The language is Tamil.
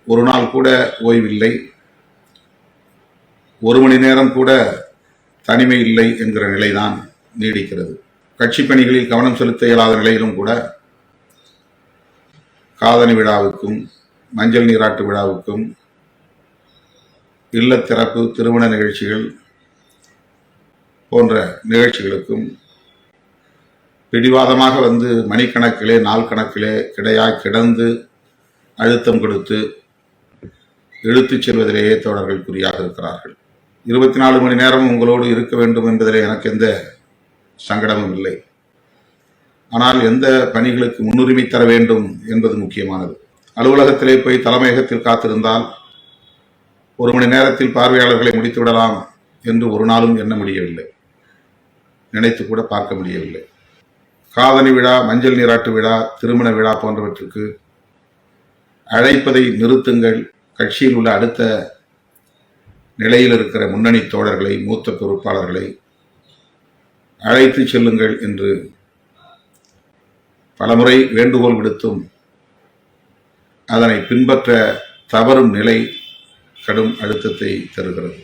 ஒரு நாள் கூட ஓய்வில்லை, ஒரு மணி நேரம் கூட தனிமை இல்லை என்கிற நிலைதான் நீடிக்கிறது. கட்சி பணிகளில் கவனம் செலுத்த இயலாத நிலையிலும் கூட காதணி விழாவுக்கும் மஞ்சள் நீராட்டு விழாவுக்கும் இல்லத்திறப்பு திருமண நிகழ்ச்சிகள் போன்ற நிகழ்ச்சிகளுக்கும் பிடிவாதமாக வந்து மணிக்கணக்கிலே நாள் கணக்கிலே கிடந்து அழுத்தம் கொடுத்து இழுத்துச் செல்வதிலேயே தோழர்கள் குறியாக இருக்கிறார்கள். 24 மணி நேரம் உங்களோடு இருக்க வேண்டும் என்பதிலே எனக்கு எந்த சங்கடமும் இல்லை. ஆனால் எந்த பணிகளுக்கு முன்னுரிமை தர வேண்டும் என்பது முக்கியமானது. அலுவலகத்திலே போய் தலைமையகத்தில் காத்திருந்தால் 1 மணி நேரத்தில் பார்வையாளர்களை முடித்துவிடலாம் என்று ஒரு நாளும் எண்ண முடியவில்லை, நினைத்து கூட பார்க்க முடியவில்லை. காதணி விழா, மஞ்சள் நீராட்டு விழா, திருமண விழா போன்றவற்றுக்கு அழைப்பதை நிறுத்துங்கள், கட்சியில் உள்ள அடுத்த நிலையில் இருக்கிற முன்னணி தோழர்களை, மூத்த பொறுப்பாளர்களை அழைத்து செல்லுங்கள் என்று பலமுறை வேண்டுகோள் விடுத்தும் அதனை பின்பற்ற தவறும் நிலை கடும் அழுத்தத்தை தருகிறது.